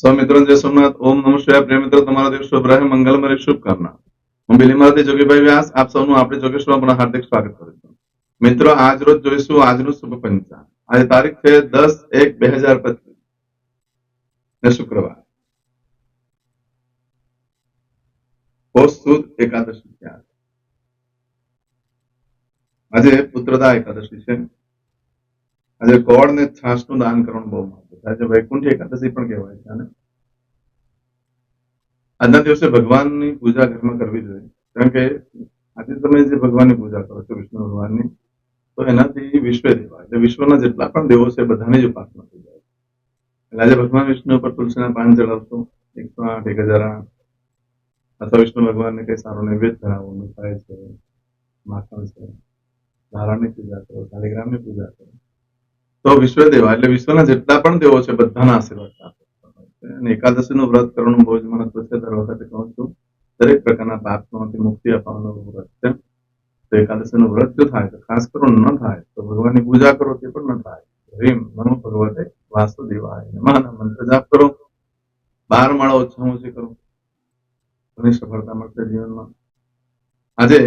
સૌ મિત્રોને જય સોમનાથ. ઓમ નમઃ શિવાય. પ્રિય મિત્રો, તમારા દિવસ શુભ રહે, મંગલમય શુભકામના. હું બિલીમાંથી જોગીભાઈ વ્યાસ આપ સૌનું આપણી જોગેશ્વરમાં પણ હાર્દિક સ્વાગત કરું છું. મિત્રો, આજ રોજ જોઈશું આજનું શુભ પંચાંગ. આજે તારીખ છે 10-1-2025 ને શુક્રવાર, પોષ સુદ એકાદશી છે. આજે પુત્રદા એકાદશી છે. આજે ગોળ ને છાશ નું દાન કરવાનું બહુ મહત્વ છે. આજે વૈકુંઠી એકાદશી પણ કહેવાય છે. અને આજના દિવસે ભગવાનની પૂજા ઘરમાં કરવી જોઈએ. કારણ કે આજે તમે જે ભગવાનની પૂજા કરો છો વિષ્ણુ ભગવાનની, તો એનાથી વિશ્વ દેવા એટલે વિશ્વના જેટલા પણ દેવો છે બધાની જ ઉપાસના થઈ જાય. એટલે આજે ભગવાન વિષ્ણુ પર તુલસીના પાન ચડાવશો, 108, 1008, અથવા વિષ્ણુ ભગવાનને કઈ સારો નૈવેદ્ય ધરાવો, મીઠાઈ છે, માખણ છે, નારાયણની પૂજા કરો, શાલિગ્રામની પૂજા કરો, તો વિશ્વ દેવા એટલે વિશ્વના જેટલા પણ દેવો છે બધાના આશીર્વાદ પ્રાપ્ત થતા હોય છે. અને એકાદશીનું વ્રત કરવાનું બહુ જ મહત્વ છે. દર વખતે કહું છું, દરેક પ્રકારના પાપમાંથી મુક્તિ અપાવવાનું વ્રત છે. તો એકાદશીનું વ્રત જો થાય તો ખાસ કરીને ન થાય તો ભગવાનની પૂજા કરો તે પણ ન થાય. હરિમ નમો ભગવતે વાસુદેવાય નમઃ મંત્ર જાપ કરો, 12 માળા ઓછામાં ઓછી કરો, ઘણી સફળતા મળશે જીવનમાં. આજે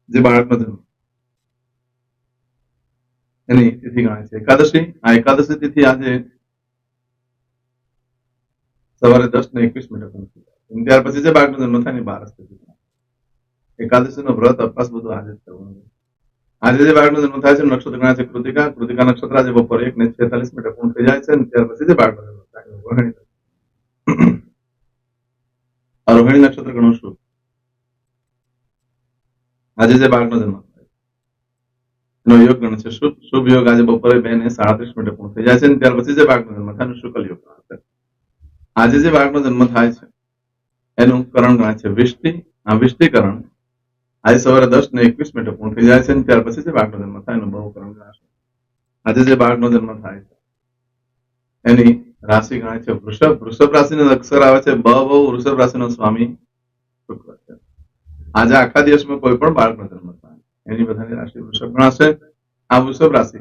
જે બાળકનો જન્મ એની તિથિ ગણાય છે એકાદશી. આ એકાદશી તિથિ આજે સવારે 10:21 ત્યાર પછી જે બાળકનો જન્મ થાય એની 12 તિથિ. એકાદશીનો વ્રત અપવાસ બધું આજે જ કરવાનું. આજે જે બાળકનો જન્મ થાય છે નક્ષત્ર ગણાય છે કૃતિકા. કૃતિકા નક્ષત્ર આજે બપોરે 1:46 પૂર્ણ થઈ જાય છે. અને ત્યાર પછી જે બાળકનો જન્મ થાય રોહિણી. રોહિણી નક્ષત્ર ઘણું શુભ. આજે જે બાળકનો જન્મ થાય એનો યોગ ગણ છે શુભ. શુભ યોગ આજે બપોરે 2:37 પૂર્ણ થઈ જાય છે. ત્યાર પછી જે બાળકનો જન્મ થાય એનો શુકલ યોગ ગણાશે. આજે જે બાળકનો જન્મ થાય છે એનું કરણ ગણાય છે વિષ્ટિ. આ વિષ્ટિકરણ આજે સવારે 10:21 પૂર્ણ થઈ જાય છે. ત્યાર પછી જે બાળકનો જન્મ થાય એનું બહુકરણ ગણાશે. આજે જે બાળકનો જન્મ થાય છે એની રાશિ ગણાય છે વૃષભ. વૃષભ રાશિનો અક્ષર આવે છે બ. બહુ વૃષભ રાશિનો સ્વામી શુક્ર છે. આજે આખા દિવસમાં કોઈ પણ બાળકનો જન્મ થાય એની બધાની રાશિ વૃષભ ગણાશે. આ વૃષભ રાશિ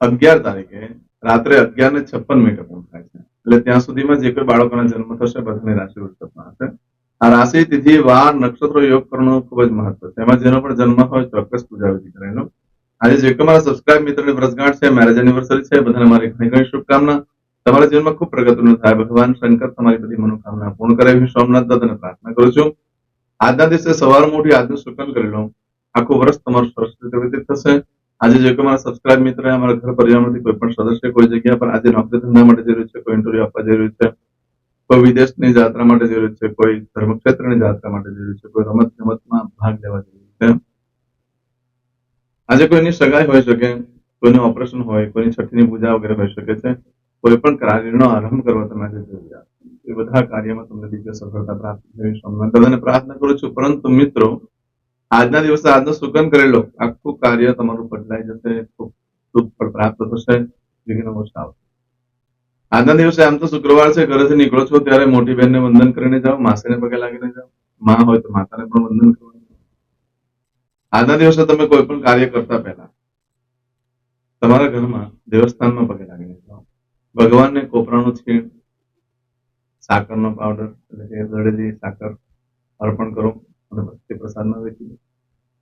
11 તારીખે રાત્રે 11:56 પૂર્ણ થાય છે. એટલે ત્યાં સુધીમાં જે કોઈ બાળકોના જન્મ થશે બધાની રાશિ વૃષભ ગણાશે. આ રાશિ તિથિ વાર નક્ષત્રો યોગ કરવાનું ખૂબ જ મહત્વ છે. એમાં જેનો પણ જન્મ હોય ચોક્કસ પૂજા વિધિ કરેલો. આજે જે કોઈ મારા સબસ્ક્રાઇબ મિત્રોની વર્ષગાંઠ છે, મેરેજ એનિવર્સરી છે, બધાને મારી ઘણી ઘણી શુભકામના. તમારા જીવનમાં ખૂબ પ્રગતિનું થાય. ભગવાન શંકર તમારી બધી મનોકામના પૂર્ણ કરે એવી સોમનાથ દાદાને પ્રાર્થના કરું છું. આજના દિવસે સવારમાં ઉઠી આજનું શુકન કરી લો. આખું વર્ષ તમારું સરસ રીતે વ્યતીત થશે. આજે જે કોઈ મારા સબસ્ક્રાઇબ મિત્ર અમારા ઘર પરિવારમાંથી કોઈ પણ સદસ્ય કોઈ જગ્યા પર આજે નોકરી ધંધા માટે જઈ રહ્યું છે, કોઈ ઇન્ટરવ્યુ આપવા જઈ રહ્યું છે, કોઈ વિદેશની યાત્રા માટે જઈ રહ્યું છે, કોઈ ધર્મક્ષેત્રની યાત્રા માટે જઈ રહ્યું છે, કોઈ રમત ગમતમાં ભાગ લેવા જઈ રહ્યું છે. આજે કોઈની સગાઈ હોઈ શકે, કોઈનું ઓપરેશન હોય, કોઈની છઠ્ઠીની પૂજા વગેરે હોઈ શકે છે. કોઈ પણ કાર્યનો આરંભ કરવા તમે આજે જરૂરિયાત એ બધા કાર્યમાં તમને દિવ્ય સફળતા પ્રાપ્ત થવી સોમનાથ દાદાને પ્રાર્થના કરું છું. પરંતુ મિત્રો, આજના દિવસે આજનો સુકન કરી લો. આખું કાર્ય તમારું બદલાઈ જશે, ખૂબ શુભ ફળ પ્રાપ્ત થશે, વિઘ્ન ઓછા આવશે. આજના દિવસે આમ તો શુક્રવાર છે, ઘરેથી નીકળો છો ત્યારે મોટી બહેનને વંદન કરીને જાઓ, માસીને પગે લાગીને જાઓ, માં હોય તો માતાને પણ વંદન કરવાનું. આજના દિવસે તમે કોઈ પણ કાર્ય કરતા પહેલા તમારા ઘરમાં દેવસ્થાનમાં પગે લાગીને જાઓ. ભગવાનને કોપરાનું છીણ, સાકરનો પાવડર એટલે કે દળેલી સાકર અર્પણ કરો અને ભક્તિ પ્રસાદમાં વેચી દો.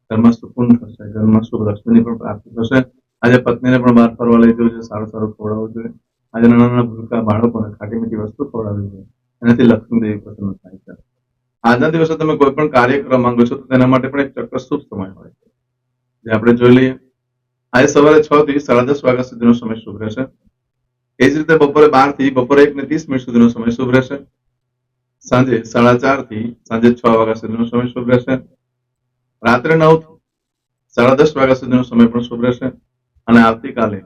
ઘરમાં સુકૂન થશે, ઘરમાં સુખ લક્ષ્મીની પણ પ્રાપ્તિ થશે. આજે પત્નીને પણ બહાર ફરવા લઈ જવું જોઈએ, સારું સારું ખવડાવવું જોઈએ. આજે નાના નાના ભૂલકા બાળકોને ખાટી મીઠી વસ્તુ ખવડાવવી જોઈએ. એનાથી લક્ષ્મી દેવી પ્રસન્ન થાય છે. આજના દિવસે તમે કોઈ પણ કાર્ય કરવા માંગો છો તો તેના માટે પણ એક ચોક્કસ શુભ સમય હોય છે, જે આપણે જોઈ લઈએ. આજે સવારે 6 થી 10:30 વાગ્યા સુધીનો સમય શુભ રહેશે. એ જ રીતે બપોરે 12 થી બપોરે 1:30 સુધીનો સમય શુભ રહેશે. સાંજે 4:30 થી સાંજે 6 વાગ્યા સુધીનો સમય શુભ રહેશે. રાત્રે 9 થી 10:30 વાગ્યા સુધીનો સમય પણ શુભ રહેશે. અને આવતીકાલે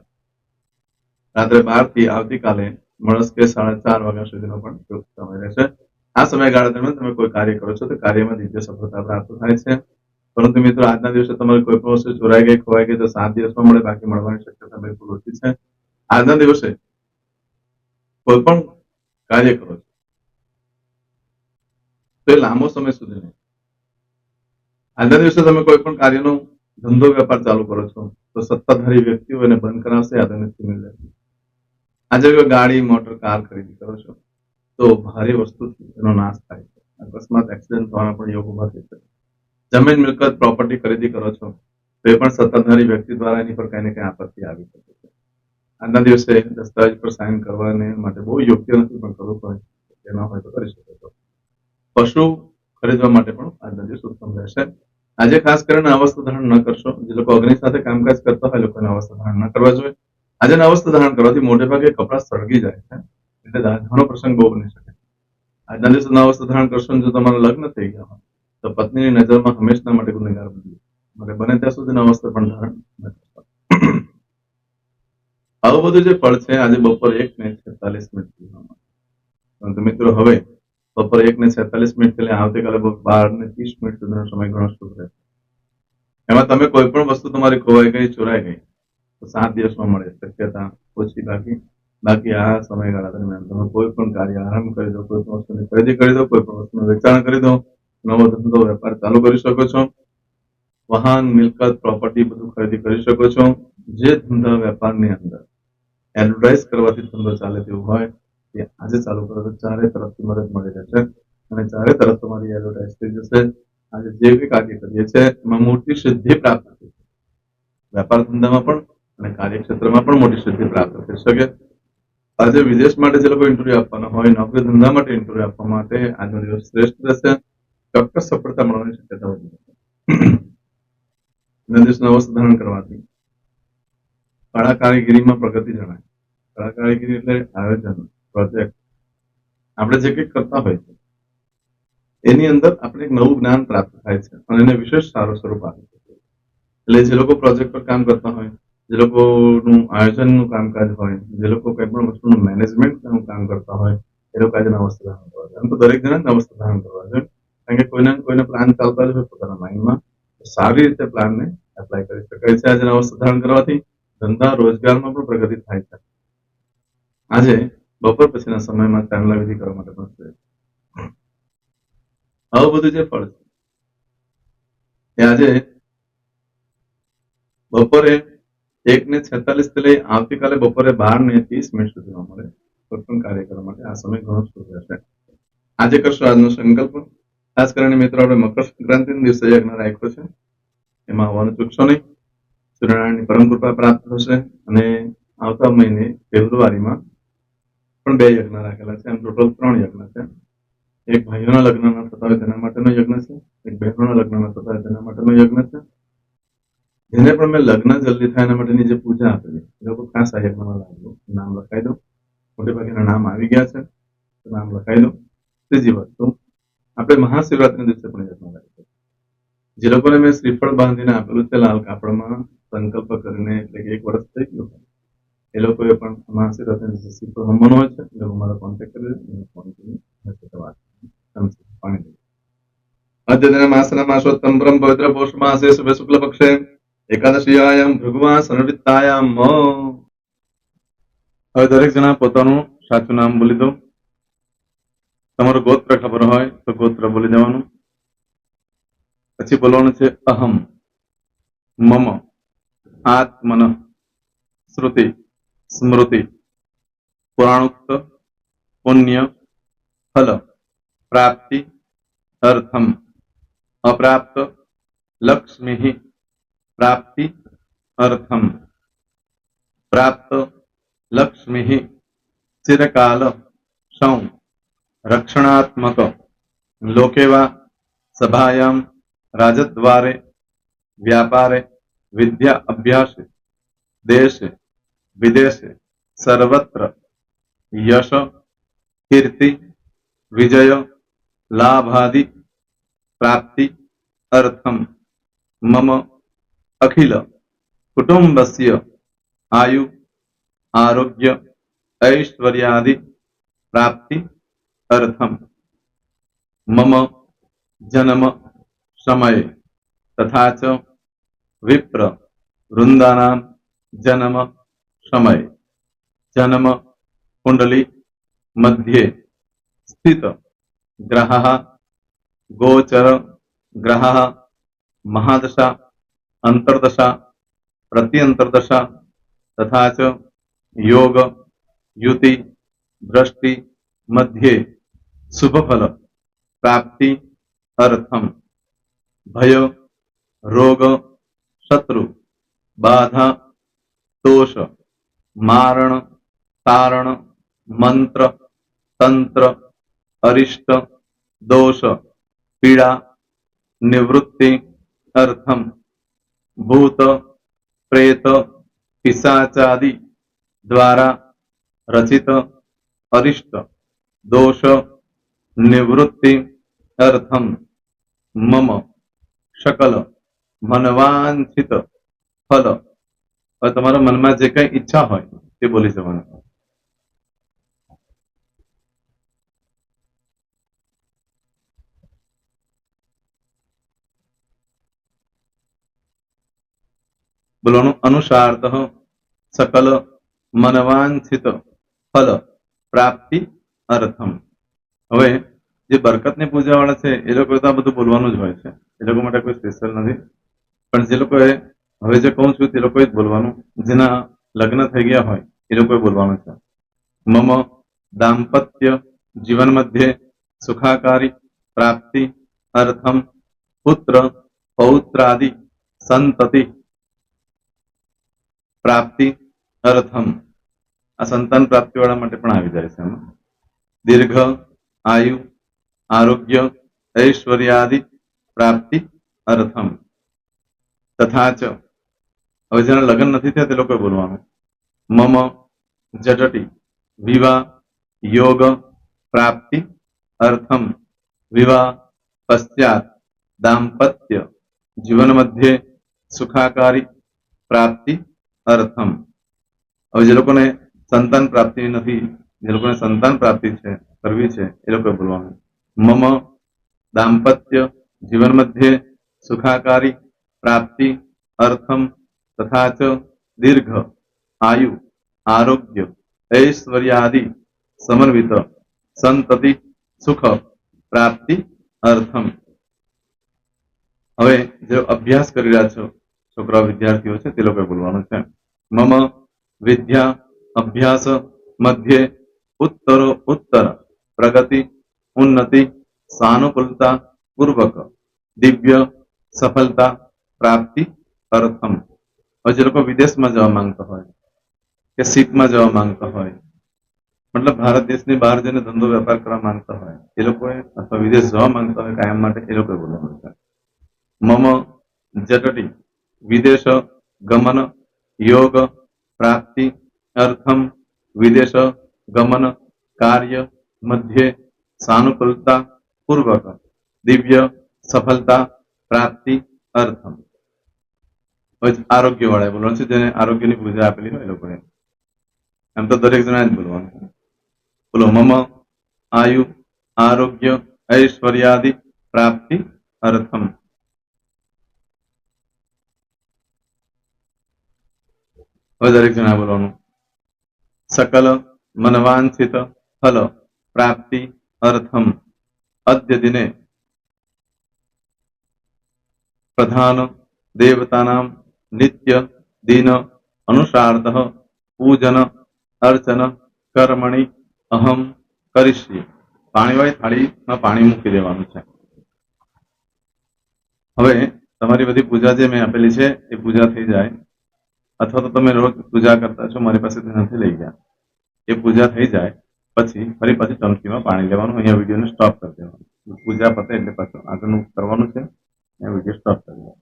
રાત્રે 12 થી આવતીકાલે મળસ્કે 4:30 વાગ્યા સુધીનો પણ શુભ સમય રહેશે. આ સમયગાળા દરમિયાન તમે કોઈ કાર્ય કરો છો તો કાર્યમાં દિવ્ય સફળતા પ્રાપ્ત થાય છે. પરંતુ મિત્રો, આજના દિવસે તમારી કોઈ પણ વસ્તુ ચોરાઈ ગઈ, ખોવાઈ ગઈ તો 7 દિવસમાં મળે, બાકી મળવાની શક્યતા બિલકુલ ઓછી છે. આજના દિવસે કોઈ પણ કાર્ય કરો છો તો એ લાંબો સમય સુધી નહીં. આજના દિવસે તમે કોઈ પણ કાર્યનો ધંધો વેપાર ચાલુ કરો છો તો સત્તાધારી વ્યક્તિઓ એને બંધ કરાવશે. યાદ નથી. આજે કોઈ ગાડી મોટર કાર ખરીદી કરો છો તો ભારે વસ્તુથી એનો નાશ થાય છે, અકસ્માત એક્સિડન્ટ થવાના પણ યોગ ઉભા થઈ શકે. જમીન મિલકત પ્રોપર્ટી ખરીદી કરો છો તો એ પણ સત્તાધારી વ્યક્તિ દ્વારા એની પર કઈ ને કઈ આપત્તિ આવી શકે છે. આજના દિવસે દસ્તાવેજ પર સાઇન કરવાને માટે બહુ યોગ્ય નથી, પણ કરવું પડે, જે ન હોય તો કરી શકો છો. પશુ ખરીદવા માટે પણ આજના દિવસ ઉત્તમ રહેશે. આજે ખાસ કરીને અવસ્થા ધારણ ન કરશો. જે લોકો અગ્નિ સાથે કામકાજ કરતા હોય લોકોને અવસ્થા ધારણ ન કરવા જોઈએ. આજે અવસ્થા ધારણ કરવાથી મોટે ભાગે કપડા સળગી જાય છે, એટલે ઘણો પ્રસંગ બહુ બની શકે. આજના દિવસે અવસ્થા ધારણ કરશો, જો તમારા લગ્ન થઈ ગયા હોય તો પત્નીની નજરમાં હંમેશા માટે ગુનેગાર બનજો. માટે બને ત્યાં સુધી અવસ્થા પણ ધારણ ન કરશો. આવું બધું જે ફળ છે આજે બપોર 1:46 પરંતુ મિત્રો હવે બપોર 1:46 થી આવતીકાલે 12:30 સુધીનો સમય ઘણો શુભ રહેશે. એમાં તમે કોઈ પણ વસ્તુ તમારી ખોવાઈ ગઈ, ચોરાઈ ગઈ તો 7 દિવસમાં મળે, શક્યતા ઓછી. બાકી આ સમયગાળા દરમિયાન તમે કોઈ પણ કાર્ય આરંભ કરી દો, કોઈ પણ વસ્તુની ખરીદી કરી દો, કોઈ પણ વસ્તુનું વેચાણ કરી દો, નવો ધંધો વેપાર ચાલુ કરી શકો છો. વાહન મિલકત પ્રોપર્ટી બધું ખરીદી કરી શકો છો. જે ધંધા વેપારની અંદર એડવર્ટાઇઝ કરવાથી ધંધો ચાલે તેવું હોય તે આજે ચાલુ કરો તો ચારે તરફથી મદદ મળી રહેશે અને ચારે તરફ તમારી એડવર્ટાઇઝ થઈ જશે. આજે જે બી કાર્ય કરીએ છીએ એમાં મોટી સિદ્ધિ પ્રાપ્ત થઈ છે. વેપાર ધંધામાં પણ અને કાર્યક્ષેત્રમાં પણ મોટી સિદ્ધિ પ્રાપ્ત થઈ શકે. આજે વિદેશ માટે જે લોકો ઇન્ટરવ્યુ આપવાના હોય, નોકરી ધંધા માટે ઇન્ટરવ્યુ આપવા માટે આજનો દિવસ શ્રેષ્ઠ રહેશે. ચોક્કસ સફળતા મળવાની શક્યતા વધી જશે. દિવસનો અવસ્થા ધારણ કરવાથી કળા કારીગીરીમાં પ્રગતિ જણાય. કળા કારીગીરી એટલે આયોજન, પ્રોજેક્ટ, આપણે જે કંઈક કરતા હોય છે એની અંદર આપણે એક નવું જ્ઞાન પ્રાપ્ત થાય છે અને એને વિશેષ સારું સ્વરૂપ આપે છે. એટલે જે લોકો પ્રોજેક્ટ પર કામ કરતા હોય, જે લોકોનું આયોજનનું કામકાજ હોય, જે લોકો કોઈ પણ વસ્તુનું મેનેજમેન્ટનું કામ કરતા હોય, એ લોકો આજે અવસ્થા ધારણ કરવા જોઈએ. આમ તો દરેક જણા અવસ્થા ધારણ કરવા જોઈએ, કારણ કે કોઈને પ્લાન ચાલતા જ હોય પોતાના માઇન્ડમાં, સારી રીતે પ્લાનને એપ્લાય કરી શકાય છે. આજે અવસ્થા ધારણ કરવાથી ધંધા રોજગારમાં પણ પ્રગતિ થાય છે. આજે બપોર પછીના સમયમાં ચાંદલા વિધિ કરવા માટે પણ શ્રેષ્ઠ. આવું બધું જે ફળ છે એ આજે બપોરે 1:46 થી લઈ આવતીકાલે બપોરે 12:30 સુધીમાં મળે. કોઈ પણ કાર્ય કરવા માટે આ સમય ઘણો શુભ રહેશે. આજે કરશો આજનો સંકલ્પ. ખાસ કરીને મિત્રો આપણે મકર સંક્રાંતિના દિવસે યજ્ઞ રાખ્યો છે, એમાં આવવાનું ચૂકશો નહીં. સૂર્યનારાયણની પરમ કૃપા પ્રાપ્ત થશે અને આવતા મહિને ફેબ્રુઆરીમાં પણ 2 યજ્ઞ રાખેલા છે. એમ ટોટલ 3 યજ્ઞ છે. એક ભાઈઓના લગ્નના થતા હોય તેના માટેનો યજ્ઞ છે, એક બહેનોના લગ્નના થતા હોય તેના માટેનો યજ્ઞ છે. જેને પણ મેં લગ્ન જલ્દી થાય એના માટેની જે પૂજા આપેલી એ લોકો ખાસ આ યજ્ઞમાં લાગવું. નામ લખાઈ દો. મોટે ભાગેના નામ આવી ગયા છે, નામ લખાઈ દો. ત્રીજી વસ્તુ, આપણે મહાશિવરાત્રી દિવસે પણ યજ્ઞ રાખીએ. જે લોકોને મેં શ્રીફળ બાંધીને આપેલું છે લાલ કાપડમાં, સંકલ્પ કરીને, એટલે કે 1 વર્ષ થઈ ગયું, એ લોકોએ પણ મહાશિવરાત્રી દિવસે શ્રીફળ જમવાનું હોય છે. એ લોકો મારો કોન્ટેક્ટ કરી ફોન કરીને વાત પાણી અદ્યતન માસના માસોત્તમ પરમ પવિત્ર પૌષ માસે શુભ શુક્લ પક્ષે એકાદશીયામ ભૃગુમાં સનવિત્તાયામ. હવે દરેક જણા પોતાનું સાચું નામ બોલી દો. તમારું ગોત્ર ખબર હોય તો ગોત્ર બોલી દેવાનું. પછી બોલવાનું છે અહમ, મમ, આત્મન, શ્રુતિ, સ્મૃતિ, પુરાણોક્ત, પુણ્ય, ફલ, પ્રાપ્તિ, અર્થમ, અપ્રાપ્ત, લક્ષ્મી, પ્રાપ્તિ, અર્થમ, પ્રાપ્ત, લક્ષ્મી, ચિરકાલ, સૌ, રક્ષણાત્મક, લોકેવા, સભાયામ, રાજદ્વારે, વ્યાપારે, વિદ્યા અભ્યાસે, દેશે વિદેશે, સર્વત્ર યશ, કીર્તિ, વિજય, લાભાદિ, પ્રાપ્તિ, અર્થમ, મમ, અખિલ કુટુંબસ્ય આયુ, આરોગ્ય, ऐश्वर्यादि प्राप्ति अर्थम मम जन्म समय तथा च विप्र वृंदानाम जन्म समय जन्म कुंडली मध्ये स्थित ग्रहः गोचर ग्रहः महादशा अंतर्दशा प्रत्यंतर्दशा तथा च योग युति दृष्टि मध्ये शुभफल प्राप्ति अर्थम भय रोग शत्रु बाधा दोष मारण तारण मंत्र तंत्र अरिष्ट दोष पीड़ा निवृत्ति अर्थम भूत प्रेत पिशाचादि द्वारा रचित अरिष्ट दोष निवृत्ति अर्थम मम सकल मनवांछित फल और તમારા મનમાં જે કઈ ઈચ્છા હોય તે બોલી જવાનું. બોલવાનું અનુસારત સકલ મનવાંછિત ફલ પ્રાપ્તિ અર્થમ. હવે જે બરકતની પૂજા વાળા છે એ લોકો તો આ બધું બોલવાનું જ હોય છે, એ લોકો માટે કોઈ સ્પેશિયલ નથી. પણ જે લોકોએ હવે જે કહું છું તે લોકોએ જ બોલવાનું, જેના લગ્ન થઈ ગયા હોય એ લોકોએ બોલવાનું છે. મમ દાંપત્ય જીવન મધ્યે સુખાકારી પ્રાપ્તિ અર્થમ પુત્ર પૌત્રાદિ સંતતિ પ્રાપ્તિ અર્થમ. આ સંતાન પ્રાપ્તિ વાળા માટે પણ આવી જાય છે એમાં. દીર્ઘ આયુ આરોગ્ય ઐશ્વર્યાદિ પ્રાપ્તિ અર્થમ. તથા ચ હવે જેના લગ્ન નથી થયા તે લોકોએ બોલવાનું. મમ જટટી વિવાહ યોગ પ્રાપ્તિ અર્થમ વિવાહ પશ્ચાત દાંપત્ય જીવન મધ્યે સુખાકારી પ્રાપ્તિ અર્થમ. હવે જે લોકોને સંતાન પ્રાપ્તિ નથી, જે લોકોને સંતાન પ્રાપ્તિ છે કરવી છે એ લોકોએ બોલવાનું. મમ દાંપત્ય જીવન મધ્યે સુખાકારી પ્રાપ્તિ અર્થમ તથા ચ દીર્ઘ આયુ આરોગ્ય ઐશ્વર્યાદિ સમન્વિત સંતતિ સુખ પ્રાપ્તિ અર્થમ. હવે જે અભ્યાસ કરી રહ્યા છો છોકરા વિદ્યાર્થીઓ છે તે લોકોએ બોલવાનું છે. મમ વિદ્યા અભ્યાસ મધ્યે ઉત્તરો ઉત્તર પ્રગતિ ઉન્નતિ સાનુકૂલતા પૂર્વક દિવ્ય સફળતા પ્રાપ્તિ અર્થમ. હવે જે લોકો વિદેશમાં જવા માંગતા હોય કે શીપમાં જવા માંગતા હોય, મતલબ ભારત દેશની બહાર જઈને ધંધો વેપાર કરવા માંગતા હોય એ લોકોએ, અથવા વિદેશ જવા માંગતા હોય કાયમ માટે, એ લોકોએ બોલવાનું છે. મમ જટટી વિદેશ ગમન યોગ પ્રાપ્તિ અર્થમ વિદેશ ગમન કાર્ય મધ્યે સાનુકૂલતા પૂર્વક દિવ્ય સફળતા પ્રાપ્તિ અર્થમ. હવે આરોગ્ય વાળા બોલવાનું છે, જેને આરોગ્યની પૂજા આપેલી હોય એ લોકોએ. એમ તો દરેક જણા જ બોલવાનું. બોલો મમ આયુ આરોગ્ય ઐશ્વર્યાદિ પ્રાપ્તિ અર્થમ. હવે દરેક જણા બોલવાનું. સકલ મનવાંછિત ફલ પ્રાપ્તિ અર્થમ અદ્ય દિને પ્રધાન દેવતાનામ નિત્ય દિન અનુસારતઃ પૂજન અર્ચન કર્મણિ અહમ કરીશ્યે. પાણીવાળી થાળીમાં પાણી મૂકી દેવાનું છે. હવે તમારી બધી પૂજા જે મેં આપેલી છે એ પૂજા થઈ જાય, અથવા તો તમે રોજ પૂજા કરતા છો મારી પાસેથી નથી લઈ ગયા, એ પૂજા થઈ જાય પછી ફરી પાછી ચમચીમાં પાણી લેવાનું. અહીંયા વિડીયોને સ્ટોપ કરી દેવાનું. પૂજા પતે એટલે પાછું આગળનું કરવાનું છે. અહીંયા વિડીયો સ્ટોપ કરી દેવાનો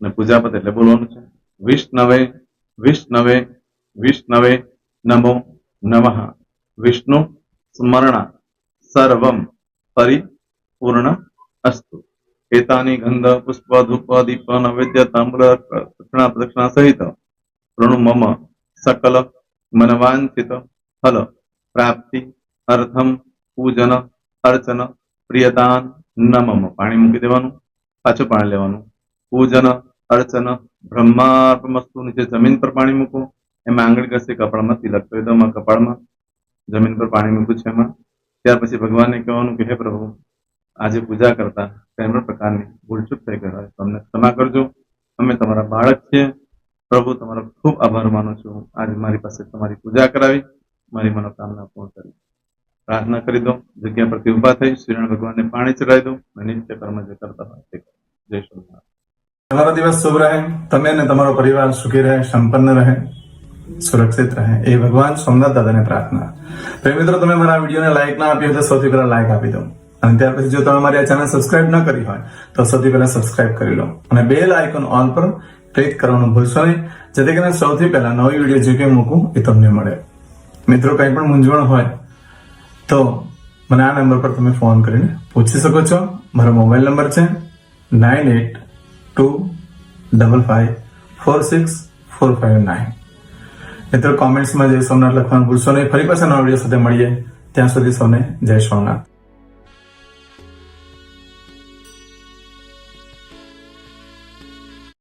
અને પૂજા પતે એટલે બોલવાનું છે. વિષ્ણવે વિષ્ણવે વિષ્ણવે નમો નમઃ વિષ્ણુ સ્મરણા સર્વમ પરિપૂર્ણ અસ્તુ. એતાની ગંધ પુષ્પ ધૂપ દીપ નૈવેદ્ય તાંબૂલ પ્રદક્ષિણા સહિત પ્રણુ મમ સકલ મનવાંછિત ફલ પ્રાપ્તિ અર્થમ પૂજન અર્ચન પ્રિયતાન ન મમ. પાણી મૂકી દેવાનું, પાછું પાણી લેવાનું. પૂજન અર્ચન બ્રહ્માર્પણમસ્તુ. નીચે જમીન પર પાણી મૂકો, એમાં આંગળી ઘસી કપાળમાં તિલક કરી દો. કપાળમાં જમીન પર પાણી મૂક્યું છે એમાં. ત્યાર પછી ભગવાનને કહેવાનું કે હે પ્રભુ, આજે પૂજા કરતા કઈ પણ પ્રકારની ભૂલચૂક થઈ ગઈ હોય તમને ક્ષમા કરજો. અમે તમારા બાળક છીએ. પ્રભુ તમારો ખૂબ આભાર માનું છું, આજે મારી પાસે તમારી પૂજા કરાવી. મારી મનોકામના પૂર્ણ કરી. પ્રાર્થના કરી દો. જગ્યા પરથી ઉભા થઈ શ્રીનારાયણ ભગવાનને પાણી ચડાવી દો અને નિત્ય કર્મ જે કરતા હોય તે કરો. જય સ્વામિનારાયણ. તમારો દિવસ શુભ રહે. તમે અને તમારો પરિવાર સુખી રહે, સંપન્ન રહે, સુરક્ષિત રહે એ ભગવાન સોમનાથ દાદાને પ્રાર્થના. તો મિત્રો, તમે મારા વિડીયોને લાઈક ના આપી હોય તો સૌથી પહેલા લાઈક આપી દો. અને ત્યાર પછી જો તમે મારી આ ચેનલ સબસ્ક્રાઇબ ન કરી હોય તો સૌથી પહેલા સબસ્ક્રાઇબ કરી લો અને બેલ આઇકોન ઓલ પર ક્લિક કરવાનું ભૂલશો નહીં, જેથી કરીને સૌથી પહેલા નવી વિડીયો જે કંઈ મૂકું એ તમને મળે. મિત્રો, કંઈ પણ મૂંઝવણ હોય તો મને આ નંબર પર તમે ફોન કરીને પૂછી શકો છો. મારો મોબાઈલ નંબર છે 9825546459. મિત્રો, કોમેન્ટ્સમાં જય સોમનાથ લખવાનું ભૂલશો નહીં. ફરી પાછા નવા વિડીયો સાથે મળીએ. ત્યાં સુધી સૌને જય સોમનાથ.